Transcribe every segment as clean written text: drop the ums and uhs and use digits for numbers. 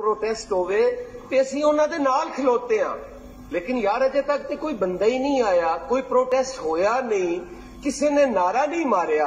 Protest होवे ते असीं उन्हां दे नाल खलोते हां, लेकिन यार अजे तक तो कोई बंदा ही नहीं आया, कोई प्रोटेस्ट होया नहीं, किसी ने नारा नहीं मारिया।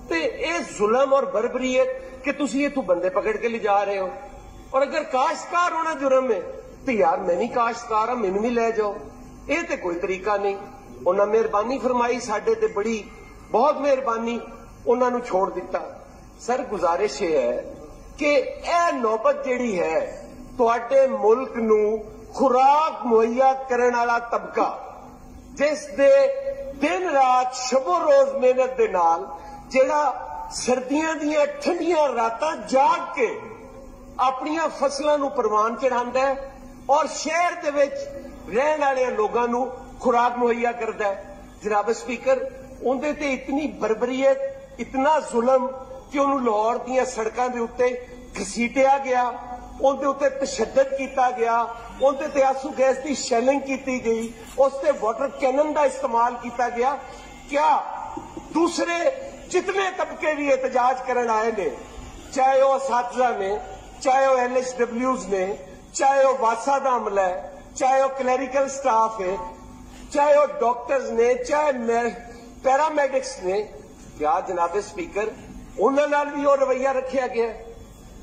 तो यह जुल्म और बर्बरीयत कि तुसी इत्थों बंदे पकड़ के ले जा रहे हो। और अगर काश्तकार होना जुर्म है तो यार मैं भी काश्तकार हाँ, मैनू भी ले जाओ। ये तो कोई तरीका नहीं। उन्हें मेहरबानी फरमाई साडे ते, बड़ी बहुत मेहरबानी, उन्होंने छोड़ दिता। सर गुजारिश है कि यह नौबत जिहड़ी है तुहाडे मुल्क नू खुराक मुहैया करने वाला तबका, जिस दे दिन रात शबो रोज मेहनत दे नाल जिहड़ा सर्दियां दियां ठंडियां रातां जाग के अपनियां फसलां नू परवान चढ़ांदा है और शहर दे विच रहण वाले लोगां नू खुराक मुहैया करदा है। जनाब स्पीकर, उहदे ते इतनी बर्बरीयत, इतना जुल्म कि उन्होंने लाहौर दीयां सड़कां दे उत्ते घसीटिया गया, उनके उत्ते तशद्दद किया गया, उनके ते आंसू गैस की शैलिंग की गई, उससे वाटर कैनन का इस्तेमाल किया गया। क्या दूसरे जितने तबके भी एहतजाज करने आए ने, चाहे वह असातिज़ा ने, चाहे वह LHWs ने, चाहे वह वासा का अमला है, चाहे वह क्लैरिकल स्टाफ है, चाहे वह डॉक्टर्स ने, चाहे पैरामेडिक्स ने, क्या जनाब स्पीकर उन्होंने नाल भी वो रवैया रखा गया?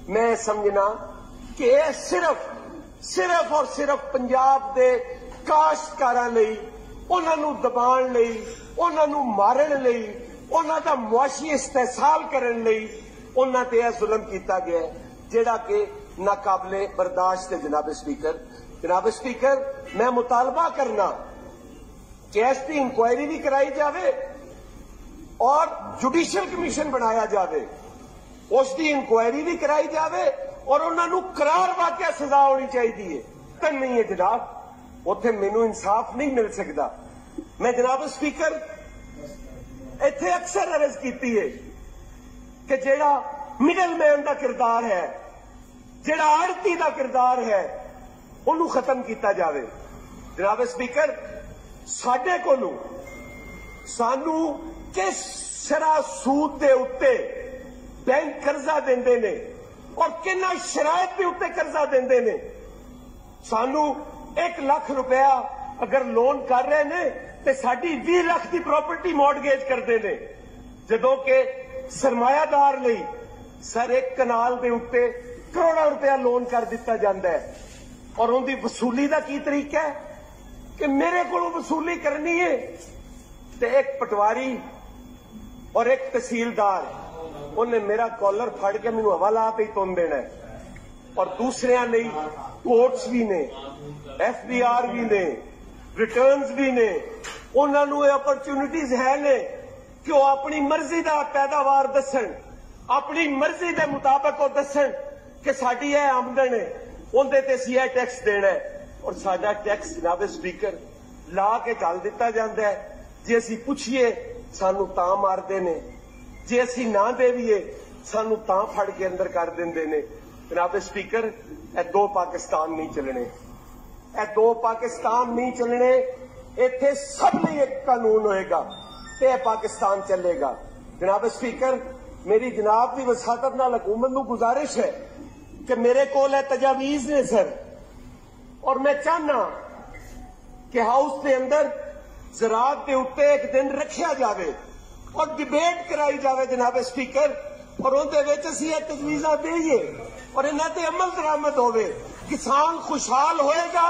मैं समझना कि यह सिर्फ और सिर्फ पंजाब के काश्तकारां लई, उन्होंने दबाण लई, उन्होंने मारन लई, उन्हों का मुआशी इस्तेहसाल करने लई उन्होंने ते यह जुल्म किया गया जिहड़ा कि नाकाबिले बर्दाश्त है। जनाब स्पीकर, मैं मुतालबा करना कि इसकी इंक्वायरी भी कराई जाए और जुडिशियल कमीशन बनाया जाए, उसकी इंक्वायरी भी कराई जाए और उन्होंने करार वाकया सजा होनी चाहिए। तो नहीं है जनाब, उत्थे मैनू इंसाफ नहीं मिल सकता। मैं जनाब स्पीकर इत्थे अक्सर अर्ज की है कि जिहड़ा मिडल मैन का किरदार है, जिहड़ा आड़ती का किरदार है, उन्होंने खत्म किया जाए। जनाब स्पीकर, साडे कोलों सानू किस शरह सूद के उत्ते बैंक कर्जा देंदे ने और किन्ना शरायत के उत्ते कर्जा देंदे ने। सानू 1 लाख रुपया अगर लोन कर रहे ने तो साडी 20 लाख की प्रॉपर्टी मॉडगेज करते हैं, जदों के सरमायादार लई सर 1 कनाल के उत्ते करोड़ों रुपया लोन कर दिता जाता है। और उनकी वसूली का की तरीका है कि मेरे को वसूली करनी है तो एक पटवारी और एक तहसीलदार उन्हें मेरा कॉलर फड़ के मैनू हवाला पे ही तुन देना है। और दूसरे नहीं, कोर्ट्स भी ने, FBR भी ने, रिटर्न्स भी ने, उन्होंने अपॉर्चुनिटीज है ने कि वह अपनी मर्जी का पैदावार दसन, अपनी मर्जी के मुताबिक दसन कि साडी यह आमदन है, उनके ते असीं यह टैक्स देना है। और साडा टैक्स जनाब स्पीकर ला के चल दिता जाता है। जे असीं पुछिए सानू तां मारदे ने, जे असीं ना देवीए सानू तां फड़ के अंदर कर देंदे ने। जनाब स्पीकर, यह 2 पाकिस्तान नहीं चलने, यह 2 पाकिस्तान नहीं चलने। इत्थे सब लिए एक कानून होएगा ते यह पाकिस्तान चलेगा। जनाब स्पीकर, मेरी जनाब की वसातत नाल हुकूमत नूं गुजारिश है कि मेरे कोल तजावीज़ ने सर, और मैं चाहना कि हाउस के अंदर ज़राअत के उत्ते एक दिन रखा जाए और डिबेट कराई जाए जनाब स्पीकर, और उहदे विच असीं यह तजवीज़ां देईए और इन्हां ते अमल दरामद होवे। किसान खुशहाल होएगा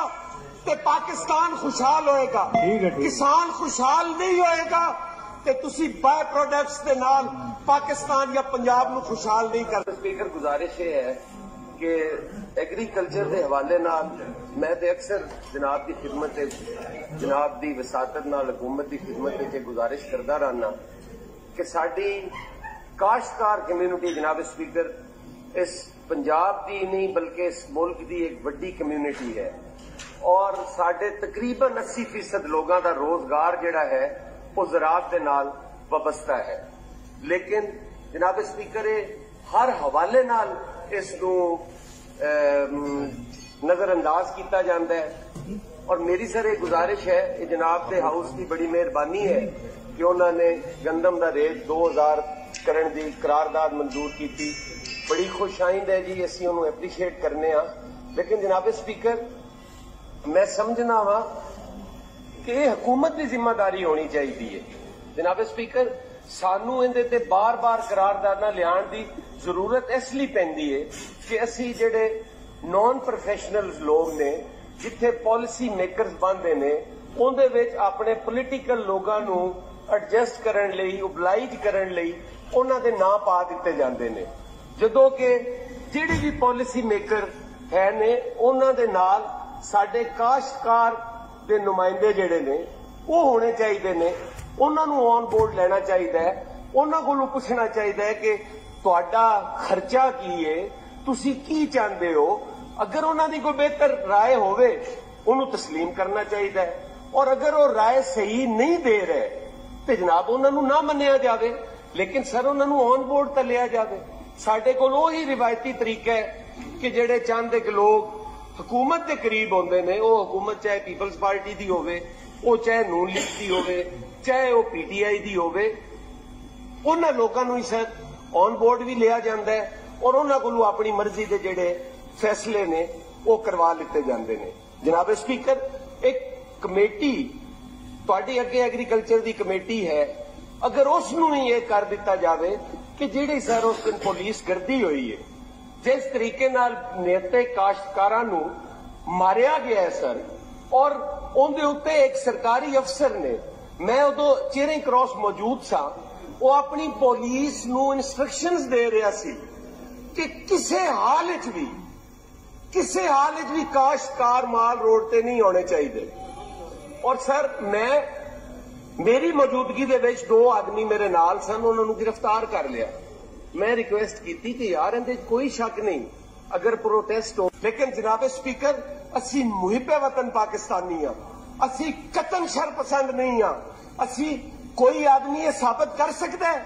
तो पाकिस्तान खुशहाल होएगा। किसान खुशहाल नहीं होएगा तो तुसी बाय प्रोडक्ट्स के नाल पाकिस्तान या पंजाब नूं खुशहाल नहीं कर। स्पीकर, गुजारिश ये है कि एग्रीकल्चर के हवाले नाल मैं तो अक्सर जनाब की खिदमत, जनाब की वसातत नाल हुकूमत की खिदमत गुजारिश करता रहना कि साडी काश्तकार कम्यूनिटी जनाब स्पीकर इस पंजाब की नहीं बल्कि इस मुल्क की एक वड्डी कम्यूनिटी है और साडे तकरीबन 80% लोगों का रोजगार जिहड़ा है वो ज़राअत दे नाल वाबस्ता है। लेकिन जनाब स्पीकर हर हवाले नाल इसनूं नजरअंदाज किया जाता है। और मेरी सर एक गुजारिश है, ये जनाब के हाउस की बड़ी मेहरबानी है कि उन्होंने गंदम का रेट 2000 करने की करारदाद मंजूर की। बड़ी खुश आइंद है जी, असीं उन्होंने एप्रीशिएट करने। लेकिन जनाब स्पीकर मैं समझना वा कि यह हुकूमत की जिम्मेदारी होनी चाहिए। जनाब स्पीकर सानू इहदे ते बार बार करारदादा लियाण की जरूरत इसलिए पैंदी है कि असी जिहड़े नॉन प्रोफेशनल लोग ने जिथे पॉलिसी मेकरस बनते ने उहदे विच अपने पोलीटिकल लोगों नू एडजस्ट करन लई ओबलाइज करन लई उन्हां दे नां पा दिते जांदे ने, जदों कि जिहड़े भी पॉलिसी मेकर है ने उन्हां दे नाल साडे काश्तकार दे नुमाइंदे जिहड़े ने वो होने चाहिए ने, उन्हां नू ऑन बोर्ड लेना चाहिए है, उन्हां कोलों पुछना चाहिए है कि तुहाडा खर्चा की है, तुसी की चाहते हो। अगर उन्हां दी कोई बेहतर राय होवे उन्हें तस्लीम करना चाहिए है, और अगर वो राय सही नहीं दे रहे तो जनाब उन्होंने ना मन्निया जाए, लेकिन सर उन्होंने ऑन बोर्ड तो लिया जाए। साडे कोल ओही रिवायती तरीका है कि जेडे चाहते कि लोग हुकूमत के करीब होंदे ने, वो हुकूमत चाहे पीपल्स पार्टी की होवे, वो चाहे नून लीग की होवे, चाहे वो पीटीआई की होवे, उन्हां लोकां नूं ही सर ऑन बोर्ड भी लिया जाता है और उन्हां कोलों अपनी मर्जी के जेडे फैसले ने वो करवा लिते जाते हैं। जनाब स्पीकर एक कमेटी तुहाडे अगे एग्रीकल्चर की कमेटी है, अगर उसनूं ही ये कर दिता जाए कि जिहड़ी सर उस दिन पुलिस गर्दी हुई है, जिस तरीके नाल नेते काश्तकारां नूं मारिया गया है सर, और उनके उत्ते एक सरकारी अफसर ने, मैं उदों चेयरिंग क्रॉस मौजूद सा, वो अपनी पुलिस नूं इंस्ट्रक्शंस दे रहा सी कि किसी हाल विच भी काश्तकार माल रोड ते नहीं होने चाहिए। और सर मेरी मौजूदगी दे विच 2 आदमी मेरे नाल सन, उन्होंने गिरफ्तार कर लिया। मैं रिक्वेस्ट की कि यार इहदे कोई शक नहीं अगर प्रोटेस्ट हो, लेकिन जनाब स्पीकर असी मुहिबे वतन पाकिस्तानी हाँ, असी कतन शरपसंद नहीं हाँ। असी कोई आदमी ये साबित कर सकता है,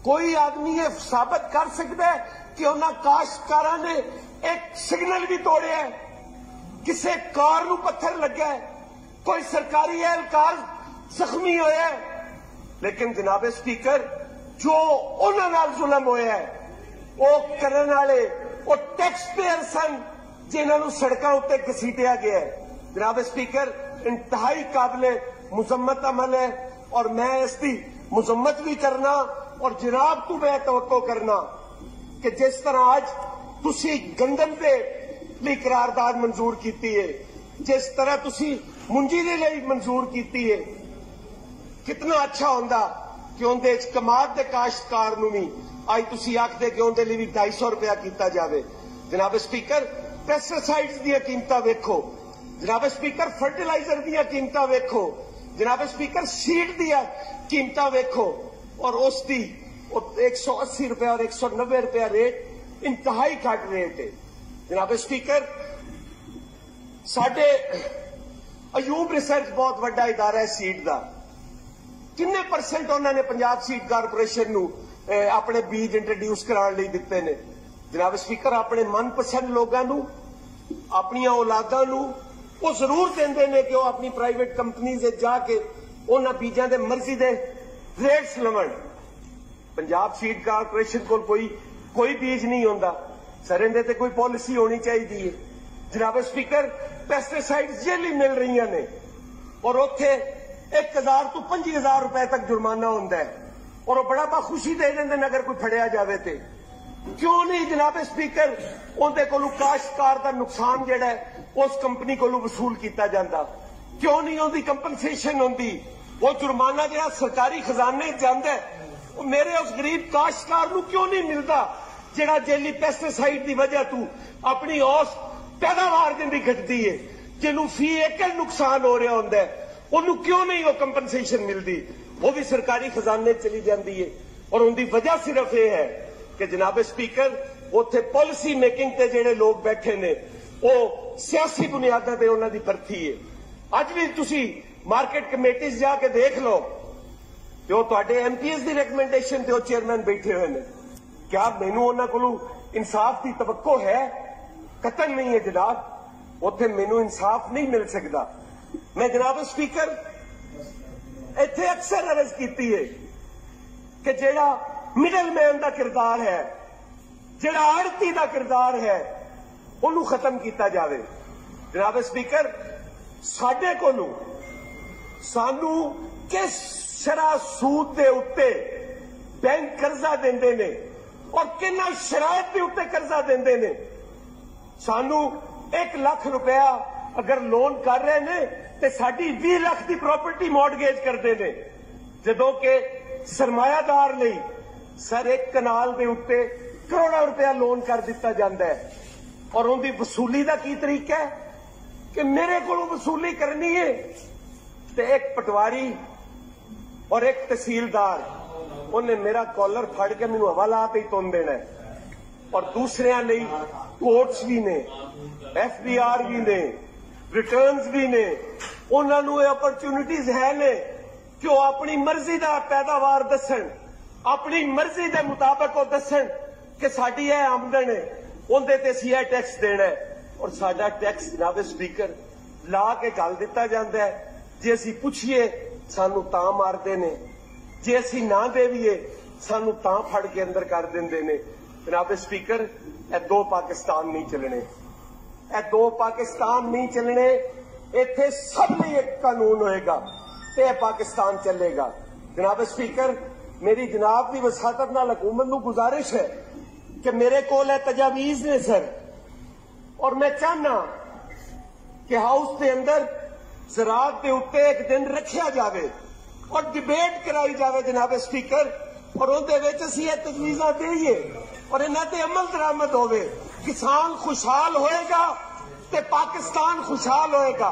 कोई आदमी ये साबित कर सकता है कि उन्होंने काश्तकारां ने एक सिग्नल भी तोड़िया है, किसी कार नूं पत्थर लग्या है, कोई सरकारी एहलकार जख्मी होया है। लेकिन जनाब स्पीकर जो उन्हां नाल जुल्म होया है वो करन वाले वो टैक्स पेयर सन जिन्हां नूं सड़कां उत्ते घसीटिया गया है। जनाब स्पीकर इंतहाई काबिले मुजम्मत अमल है, और मैं इसकी मुजम्मत भी करना और जनाब तू मैं तवक्को करना कि जिस तरह आज तुसी गंदम के लिए करारदाद मंजूर की है, जिस तरह तुसी मुंजी के लिए मंजूर की है, कितना अच्छा होंदा कि उनके कमाद के काश्तकार नूं भी अज तुसी आखदे कि उनके लिए भी 250 रुपया किया जाए। जनाब स्पीकर पेस्टिसाइड्स दी कीमतां वेखो, जनाब स्पीकर फर्टिलाइजर दी कीमतां वेखो, जनाब स्पीकर सीड दी कीमतां वेखो, और उसकी 180 रुपया और 190 रुपया रेट इंतहाई घट रेट है। जनाब स्पीकर साडे अयूब रिसर्च बहुत बड़ा इदारा है सीड का, किन्ने परसेंट उन्होंने पंजाब सीड कारपोरेशन नूं अपने बीज इंट्रोड्यूस कराने लई दिते ने। जनाब स्पीकर अपने मनपसंद लोगों नूं अपनी औलादां नूं वो जरूर देंदे ने कि वो अपनी प्राइवेट कंपनीज जाके उन्हां बीजां दे मर्जी दे रेट्स लवण। पंजाब सीड कारपोरेशन कोल कोई बीज नहीं होंदा सर, इहदे ते कोई पॉलिसी होनी चाहिए है। जनाब स्पीकर पेस्टिसाइड्स जेली मिल रही ने और उत्थे 1000 तो 5000 रुपए तक जुर्माना होंदा है, और वो बड़ा बखुशी दे देंदे अगर कोई फड़िया जाए तो। क्यों नहीं जनाब स्पीकर उनके कोलों काश्तकार का नुकसान जिहड़ा है उस कंपनी कोलों वसूल किया जाता? क्यों नहीं उनकी कंपनसेशन होंदी? वो जुर्माना जिहड़ा सरकारी खजाने जाता है मेरे उस गरीब काश्तकार नूं क्यों नहीं मिलता जिहड़ा जेली पेस्टिसाइड की वजह तू अपनी औस पैदावार जिंदी घटती है, जिन्होंने फी एकड़ नुकसान हो रहा होंदा है, उन्होंने क्यों नहीं वो कंपनसेशन मिलती? वो भी सरकारी खजाने चली जाती है। और उनकी वजह सिर्फ यह है कि जनाब स्पीकर उत्थे पॉलिसी मेकिंग ते जिहड़े लोग बैठे ने वो सियासी बुनियादां ते उन्हां दी भरती है। अज भी तुसी मार्केट कमेटीज जाके देख लो कि वो तुहाडे एमपीएस की रिकमेंडेशन ते वो चेयरमैन बैठे हुए हैं। क्या मैनू उन्हां कोलों इंसाफ की तवक्को है? कतन नहीं है जनाब, उत्थे मैनू इंसाफ नहीं मिल सकता। मैं जनाब स्पीकर इत्थे अक्सर अर्ज की है कि जिहड़ा मिडल मैन का किरदार है, जिहड़ा आड़ती का किरदार है, ਉਹਨੂੰ खत्म किया जाए। जनाब स्पीकर, साडे कोलों सानू किस शरह सूद के उत्ते बैंक कर्जा देंदे ने और किन्ना शरायत के उत्ते कर्जा देंदे ने। सानू 1 लाख रुपया अगर लोन कर रहे ने ते साडी 20 लाख की प्रॉपर्टी मॉडगेज करते हैं, जदों के सरमायादार नहीं सर 1 कनाल के उत्ते करोड़ों रुपया लोन कर दिता जाता है। और उनकी वसूली का की तरीका है कि मेरे को वसूली करनी है तो एक पटवारी और एक तहसीलदार उन्हें मेरा कॉलर फड़ के मैनू हवालात ही तुन देना है। और दूसरे नहीं कोर्ट्स भी ने, FBR भी ने, रिटर्न्स भी ने, उन्होंने अपॉर्चुनिटीज है ने कि वह अपनी मर्जी का पैदावार दसन, अपनी मर्जी के मुताबिक वो दसन कि साडी यह आमदन है, उनके ते असीं यह टैक्स देना है। और साडा टैक्स जनाब स्पीकर ला के गल दिता जाता है। जे असीं पुछिए सानू तां मारदे ने, जे असीं ना देवीए सानू तां फड़ के अंदर कर देंदे ने। जनाब स्पीकर, ए 2 पाकिस्तान नहीं चलने, ए 2 पाकिस्तान नहीं चलने। इत्थे सब ਲਈ एक कानून होएगा ते ए पाकिस्तान चलेगा। जनाब स्पीकर, मेरी जनाब की वसातत नाल हुकूमत नूं गुजारिश है कि मेरे कोल तजावीज ने सर, और मैं चाहना कि हाउस के अंदर ज़राअत के उत्ते एक दिन रखा जाए और डिबेट कराई जाए जनाब स्पीकर, और उहदे विच असीं ये तजवीज़ां देईए और इन्हां ते अमल दरामद होवे। किसान खुशहाल होएगा ते पाकिस्तान खुशहाल होएगा।